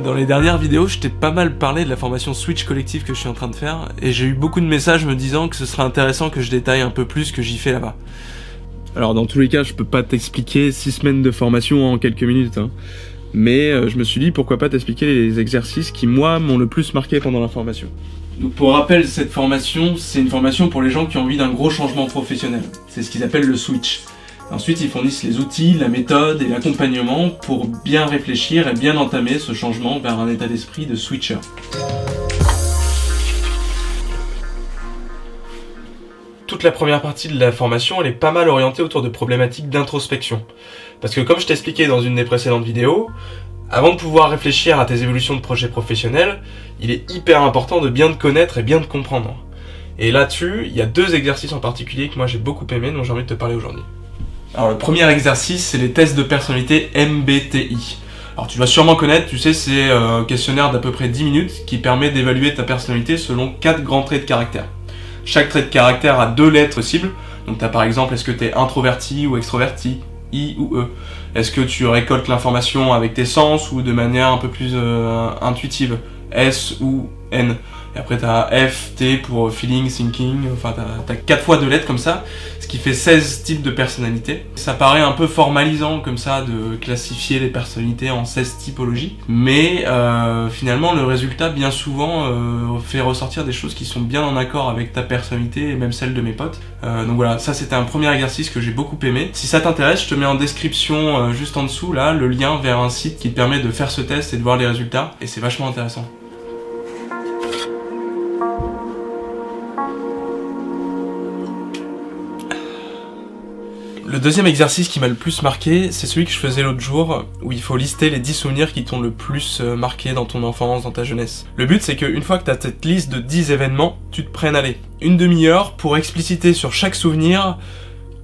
Dans les dernières vidéos, je t'ai pas mal parlé de la formation Switch collective que je suis en train de faire, et j'ai eu beaucoup de messages me disant que ce serait intéressant que je détaille un peu plus ce que j'y fais là-bas. Alors dans tous les cas, je peux pas t'expliquer 6 semaines de formation en quelques minutes, hein. Mais je me suis dit pourquoi pas t'expliquer les exercices qui moi m'ont le plus marqué pendant la formation. Donc pour rappel, cette formation, c'est une formation pour les gens qui ont envie d'un gros changement professionnel. C'est ce qu'ils appellent le switch. Ensuite, ils fournissent les outils, la méthode et l'accompagnement pour bien réfléchir et bien entamer ce changement vers un état d'esprit de switcher. Toute la première partie de la formation, elle est pas mal orientée autour de problématiques d'introspection. Parce que comme je t'expliquais dans une des précédentes vidéos, avant de pouvoir réfléchir à tes évolutions de projet professionnel, il est hyper important de bien te connaître et bien te comprendre. Et là-dessus, il y a 2 exercices en particulier que moi j'ai beaucoup aimé, dont j'ai envie de te parler aujourd'hui. Alors le premier exercice, c'est les tests de personnalité MBTI. Alors tu dois sûrement connaître, tu sais, c'est un questionnaire d'à peu près 10 minutes qui permet d'évaluer ta personnalité selon 4 grands traits de caractère. Chaque trait de caractère a 2 lettres possibles. Donc tu as par exemple, est-ce que tu es introverti ou extroverti, I ou E. Est-ce que tu récoltes l'information avec tes sens ou de manière un peu plus intuitive, S ou N. Et après t'as F, T pour feeling, thinking, enfin t'as 4 fois 2 lettres comme ça, ce qui fait 16 types de personnalités. Ça paraît un peu formalisant comme ça de classifier les personnalités en 16 typologies, mais finalement le résultat bien souvent fait ressortir des choses qui sont bien en accord avec ta personnalité et même celle de mes potes. Donc voilà, ça c'était un premier exercice que j'ai beaucoup aimé. Si ça t'intéresse, je te mets en description juste en dessous là le lien vers un site qui te permet de faire ce test et de voir les résultats, et c'est vachement intéressant. Le deuxième exercice qui m'a le plus marqué, c'est celui que je faisais l'autre jour, où il faut lister les 10 souvenirs qui t'ont le plus marqué dans ton enfance, dans ta jeunesse. Le but, c'est qu'une fois que t'as cette liste de 10 événements, tu te prennes, allez, une demi-heure pour expliciter sur chaque souvenir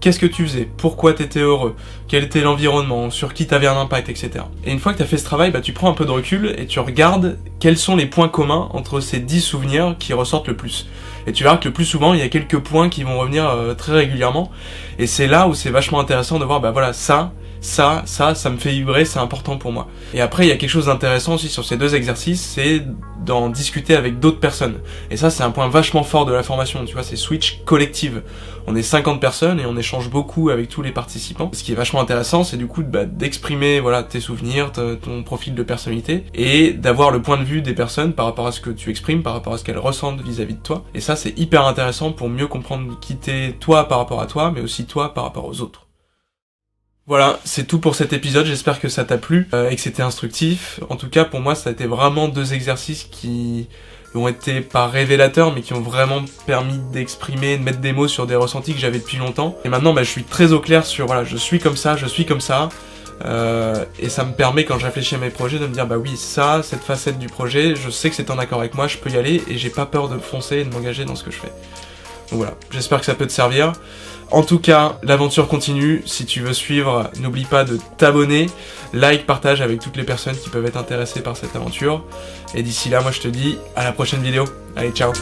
qu'est-ce que tu faisais, pourquoi t'étais heureux, quel était l'environnement, sur qui t'avais un impact, etc. Et une fois que t'as fait ce travail, tu prends un peu de recul et tu regardes quels sont les points communs entre ces 10 souvenirs qui ressortent le plus. Et tu verras que le plus souvent, il y a quelques points qui vont revenir très régulièrement. Et c'est là où c'est vachement intéressant de voir, voilà, ça me fait vibrer, c'est important pour moi. Et après, il y a quelque chose d'intéressant aussi sur ces 2 exercices, c'est d'en discuter avec d'autres personnes. Et ça, c'est un point vachement fort de la formation, tu vois, c'est Switch collective. On est 50 personnes et on échange beaucoup avec tous les participants. Ce qui est vachement intéressant, c'est du coup d'exprimer tes souvenirs, ton profil de personnalité, et d'avoir le point de vue des personnes par rapport à ce que tu exprimes, par rapport à ce qu'elles ressentent vis-à-vis de toi. Et ça, c'est hyper intéressant pour mieux comprendre qui t'es toi par rapport à toi, mais aussi toi par rapport aux autres. Voilà, c'est tout pour cet épisode, j'espère que ça t'a plu et que c'était instructif. En tout cas, pour moi, ça a été vraiment 2 exercices qui ont été pas révélateurs, mais qui ont vraiment permis d'exprimer, de mettre des mots sur des ressentis que j'avais depuis longtemps. Et maintenant, je suis très au clair sur, je suis comme ça, et ça me permet, quand je réfléchis à mes projets, de me dire, oui, ça, cette facette du projet, je sais que c'est en accord avec moi, je peux y aller, et j'ai pas peur de foncer et de m'engager dans ce que je fais. Donc voilà, j'espère que ça peut te servir. En tout cas, l'aventure continue. Si tu veux suivre, n'oublie pas de t'abonner, like, partage avec toutes les personnes qui peuvent être intéressées par cette aventure. Et d'ici là, moi je te dis à la prochaine vidéo. Allez, ciao!